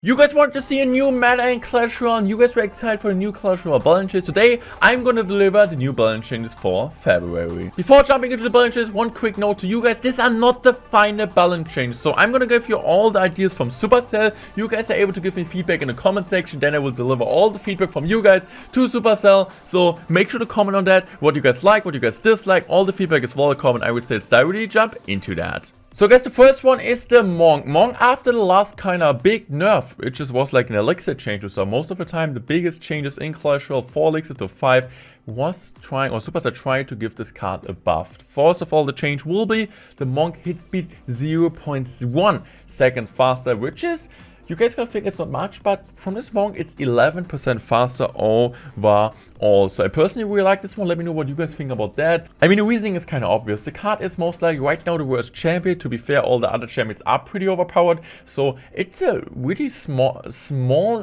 You guys want to see a new meta in Clash Royale, and you guys were excited for a new Clash Royale balance change. Today, I'm gonna deliver the new balance changes for February. Before jumping into the balance changes, one quick note to you guys. These are not the final balance changes. So I'm gonna give you all the ideas from Supercell. You guys are able to give me feedback in the comment section. Then I will deliver all the feedback from you guys to Supercell. So make sure to comment on that. What you guys like, what you guys dislike. All the feedback is welcome, and I would say let's directly jump into that. So guys, the first one is the Monk. Monk, after the last kind of big nerf, which just was like an elixir change. So most of the time, the biggest changes in Clash Royale, 4 elixir to 5, was trying, or Supercell tried to give this card a buff. First of all, the change will be the Monk hit speed 0.1 seconds faster, which is, you guys can think it's not much, but from this Monk, it's 11% faster overall. So I personally really like this one. Let me know what you guys think about that. I mean, the reasoning is kind of obvious. The card is most likely right now the worst champion. To be fair, all the other champions are pretty overpowered. So it's a really small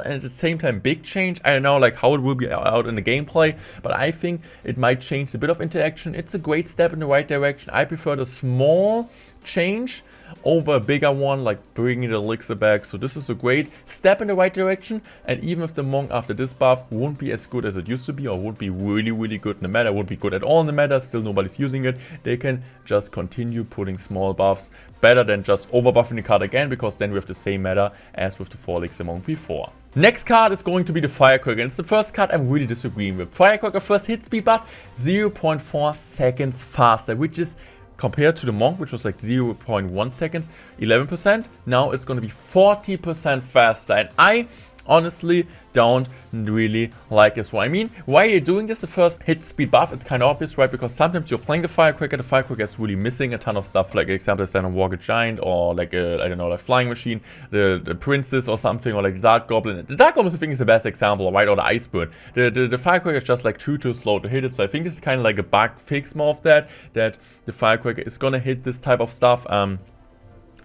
and at the same time big change. I don't know like how it will be out in the gameplay, but I think it might change a bit of interaction. It's a great step in the right direction. I prefer the small change over a bigger one, like bringing the elixir back. So this is a great step in the right direction, and even if the Monk after this buff won't be as good as it used to be, or won't be really good in the meta, won't be good at all in the meta, still nobody's using it, they can just continue putting small buffs, better than just over buffing the card again, because then we have the same meta as with the 4 elixir Monk before. Next card is going to be the Firecracker, and it's the first card I'm really disagreeing with. Firecracker first hit speed buff 0.4 seconds faster, which is compared to the Monk, which was like 0.1 seconds, 11%, now it's going to be 40% faster. And I honestly don't really like this one. I mean, why are you doing this? The first hit speed buff, it's kind of obvious, right? Because sometimes you're playing the Firecracker is really missing a ton of stuff, like example, stand on Walker Giant, or like a, I don't know, like Flying Machine, the Princess or something, or like the Dark Goblin. The Dark Goblin, I think, is the best example, right? Or the Ice Bird. The Firecracker is just like too slow to hit it. So I think this is kind of like a bug fix more of that the Firecracker is gonna hit this type of stuff. And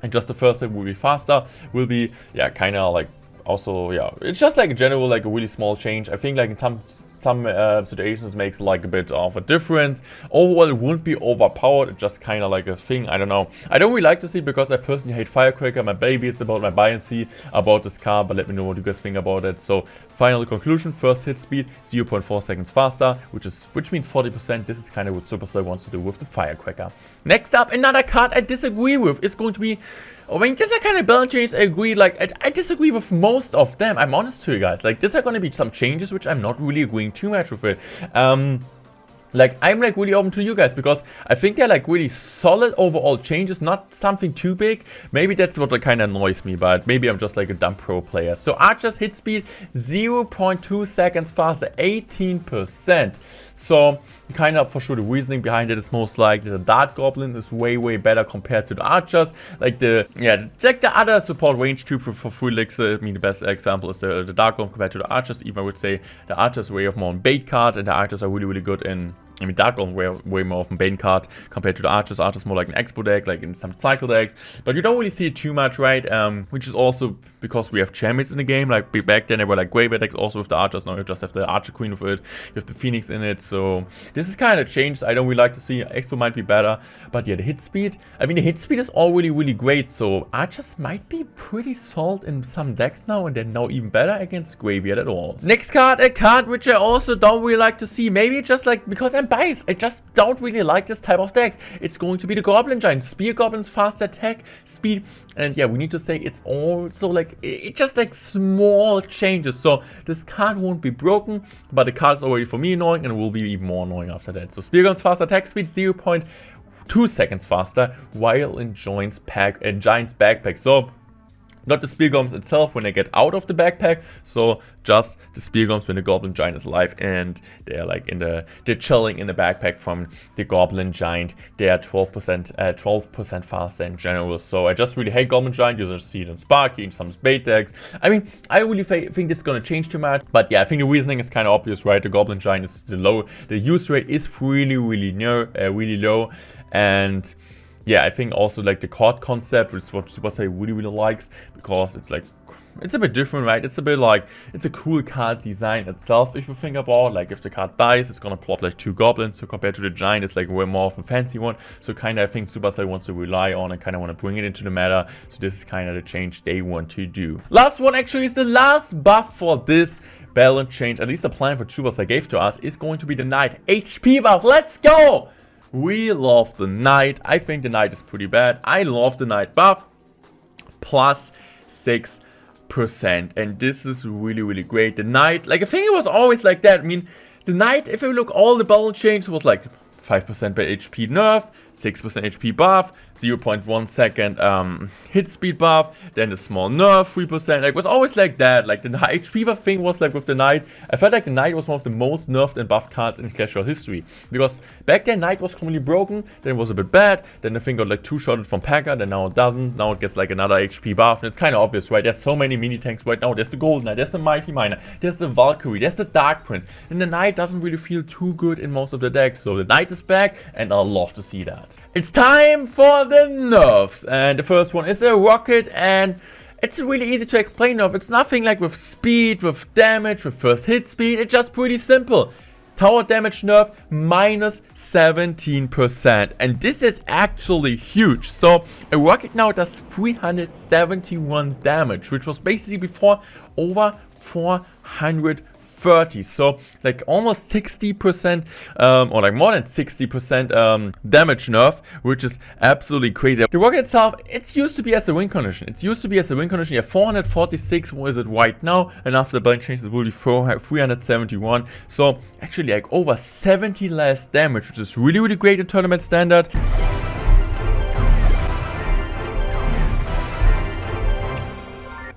just the first hit will be faster, will be, yeah, kind of like, also, yeah, it's just like in general, like a really small change. I think like in some situations makes like a bit of a difference. Overall, it won't be overpowered. It's just kind of like a thing. I don't know. I don't really like to see, because I personally hate Firecracker. My baby, it's about my bias about this card, but let me know what you guys think about it. So final conclusion, first hit speed 0.4 seconds faster, which means 40%. This is kind of what Supercell wants to do with the Firecracker. Next up, another card I disagree with is going to be, I mean, these are kind of balance changes I agree, like, I disagree with most of them. I'm honest to you guys. Like, these are going to be some changes which I'm not really agreeing too much with it. Like, I'm like really open to you guys, because I think they're like really solid overall changes, not something too big. Maybe that's what kind of annoys me, but maybe I'm just like a dumb pro player. So Archer's hit speed 0.2 seconds faster, 18%. So kind of for sure the reasoning behind it is most likely the Dark Goblin is way better compared to the Archers. Like the other support range tube for 3 elixir. I mean, the best example is the Dark Goblin compared to the Archers. Even I would say the Archers way of more on bait card, and the Archers are really good in, I mean, Dark Goblin way more of a bait card compared to the Archers. Archers more like an Expo deck, like in some cycle decks. But you don't really see it too much, right? Which is also because we have champions in the game. Like back then they were like graveyard decks also with the Archers. Now you just have the Archer Queen with it. You have the Phoenix in it. So this is kind of changed. I don't really like to see. Expo might be better. But yeah, the hit speed. I mean, the hit speed is all really great. So Archers might be pretty solid in some decks now. And they're now even better against graveyard at all. Next card, a card which I also don't really like to see. Maybe just like because I'm biased. I just don't really like this type of decks. It's going to be the Goblin Giant. Spear Goblins, fast attack, speed. And yeah, we need to say it's also like, it's just like small changes. So this card won't be broken, but the card is already for me annoying, and will be even more annoying after that. So Spear Goblins, fast attack speed 0.2 seconds faster, while in Giant's backpack. So not the Spear Goblins itself when they get out of the backpack, so just the Spear Goblins when the Goblin Giant is alive, and they're like they're chilling in the backpack from the Goblin Giant. They are 12% faster in general. So I just really hate Goblin Giant. You just see it in Sparky, in some bait decks. I mean, I really think this is gonna change too much, but yeah, I think the reasoning is kind of obvious, right? The Goblin Giant is the use rate is really low, and yeah, I think also like the card concept, which is what Supercell really likes, because it's like it's a bit different, right? It's a bit like, it's a cool card design itself, if you think about, like, if the card dies, it's gonna plop like 2 goblins, so compared to the giant, it's like way more of a fancy one, so kinda I think Supercell wants to rely on and kinda wanna bring it into the meta, so this is kinda the change they want to do. Last one actually is the last buff for this balance change, at least the plan for Supercell gave to us, is going to be the Knight HP buff. Let's go! We love the Knight. I think the Knight is pretty bad. I love the Knight buff. Plus 6%. And this is really, really great. The Knight, like, I think it was always like that. I mean, the Knight, if you look, all the balance changes was like 5% by HP nerf, 6% HP buff, 0.1 second hit speed buff, then the small nerf, 3%. Like, it was always like that. Like, the HP buff thing was like with the Knight. I felt like the Knight was one of the most nerfed and buffed cards in Clash Royale history. Because back then, Knight was completely broken, then it was a bit bad, then the thing got like 2-shotted from Packer, then now it doesn't. Now it gets like another HP buff, and it's kind of obvious, right? There's so many mini tanks right now. There's the Golden Knight, there's the Mighty Miner, there's the Valkyrie, there's the Dark Prince, and the Knight doesn't really feel too good in most of the decks. So the Knight is back, and I'll love to see that. It's time for the nerfs, and the first one is a rocket, and it's really easy to explain nerf. It's nothing like with speed, with damage, with first hit speed. It's just pretty simple. Tower damage nerf minus 17%, and this is actually huge. So a rocket now does 371 damage, which was basically before over 430. So like almost 60% or like more than 60% damage nerf, which is absolutely crazy. The rocket itself, it's used to be as a win condition. You have 446 was it right now, and after the balance change it will be 371. So actually like over 70 less damage, which is really, really great in tournament standard.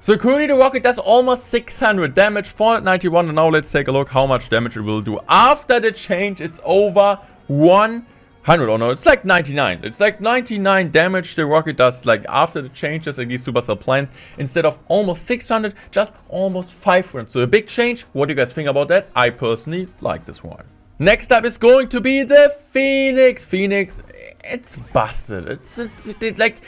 So currently the rocket does almost 600 damage, 491, and now let's take a look how much damage it will do. After the change, it's over 100, oh no, it's like 99. It's like 99 damage the rocket does, like after the changes in these Supercell plans. Instead of almost 600, just almost 500. So a big change. What do you guys think about that? I personally like this one. Next up is going to be the Phoenix. Phoenix, it's busted. It's like...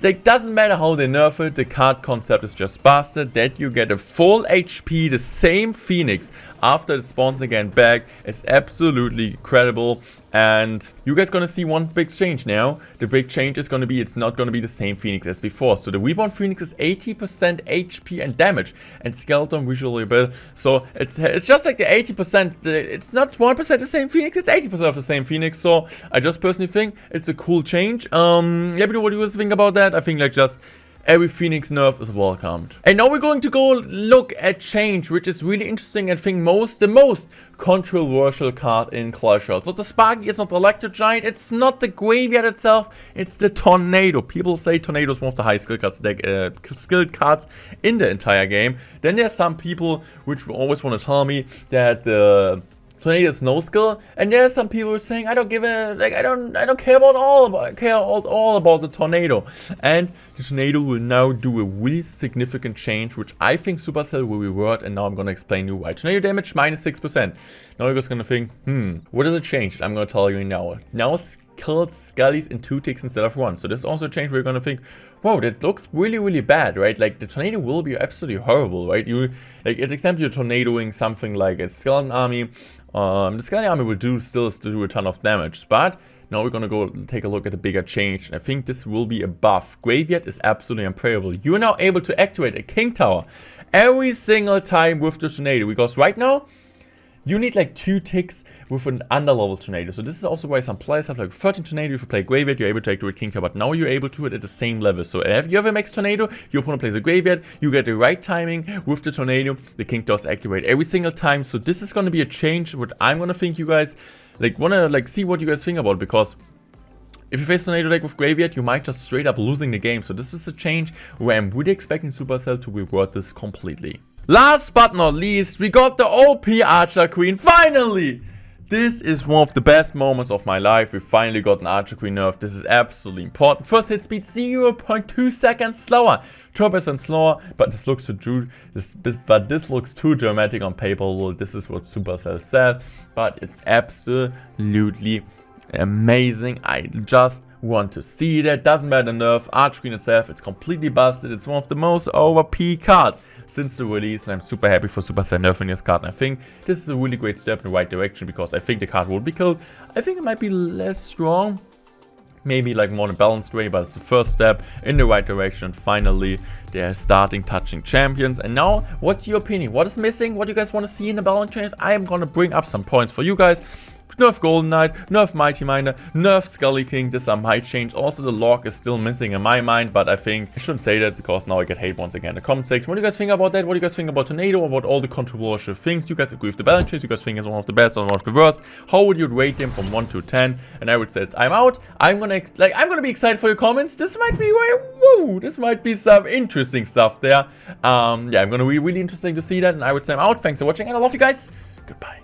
Like, doesn't matter how they nerf it, the card concept is just busted. That you get a full HP, the same Phoenix, after it spawns again back is absolutely credible. And you guys gonna see one big change now. The big change is gonna be, it's not gonna be the same Phoenix as before. So the Reborn Phoenix is 80% HP and damage, and Skeleton visually built. So it's just like the 80%. It's not 1% the same Phoenix, it's 80% of the same Phoenix. So I just personally think it's a cool change. Let me know what you guys think about that. I think like just every Phoenix nerf is welcomed. And now we're going to go look at change, which is really interesting and I think the most controversial card in Clash Royale. It's not the Sparky, it's not the Electro Giant, it's not the Graveyard itself, it's the Tornado. People say Tornado is one of the high skilled cards in the entire game. Then there's some people which always want to tell me that the Tornado is no skill, and there are some people who are saying I don't give a I don't care about all about the Tornado. And the Tornado will now do a really significant change, which I think Supercell will reward, and now I'm gonna explain you why. Tornado damage minus 6%. Now you're just gonna think, what does it change? I'm gonna tell you now. Now kills Scullies in 2 ticks instead of 1. So this is also a change where you're gonna think, whoa, that looks really, really bad, right? Like the Tornado will be absolutely horrible, right? You like, for example, you're tornadoing something like a Skeleton Army. The Skeleton Army will still do a ton of damage, but now we're gonna go take a look at the bigger change. I think this will be a buff. Graveyard is absolutely unplayable. You are now able to activate a King Tower every single time with the Tornado, because right now you need like 2 ticks with an underlevel Tornado. So this is also why some players have like 13 Tornado. If you play Graveyard, you're able to activate King Tower, but now you're able to do it at the same level. So if you have a max Tornado, your opponent plays a Graveyard, you get the right timing with the Tornado, the King Tower is activated every single time. So this is gonna be a change, what I'm gonna think you guys wanna see what you guys think about, because if you face Tornado deck with Graveyard, you might just straight up losing the game. So this is a change where I'm really expecting Supercell to reward this completely. Last but not least, we got the OP Archer Queen, finally! This is one of the best moments of my life. We finally got an Archer Queen nerf. This is absolutely important. First hit speed 0.2 seconds slower, 12% slower, but this looks too dramatic on paper. Well, this is what Supercell says, but it's absolutely amazing. I just want to see that. Doesn't matter nerf, Archqueen itself, it's completely busted. It's one of the most OP cards since the release, and I'm super happy for Supercell nerfing this card. And I think this is a really great step in the right direction, because I think the card won't be killed. I think it might be less strong, maybe like more in a balanced way, but it's the first step in the right direction. Finally, they're starting touching champions. And now, what's your opinion? What is missing? What do you guys want to see in the balance change? I am gonna bring up some points for you guys. Nerf Golden Knight, nerf Mighty Miner, nerf Scully King. These are my change. Also, the log is still missing in my mind, but I think I shouldn't say that, because now I get hate once again in the comment section. What do you guys think about that? What do you guys think about Tornado? About all the controversial things? You guys agree with the balance change? You guys think it's one of the best or one of the worst? How would you rate them from 1 to 10? And I would say I'm out. I'm gonna be excited for your comments. This might be whoa, this might be some interesting stuff there. Yeah, I'm gonna be really interesting to see that. And I would say I'm out. Thanks for watching, and I love you guys. Goodbye.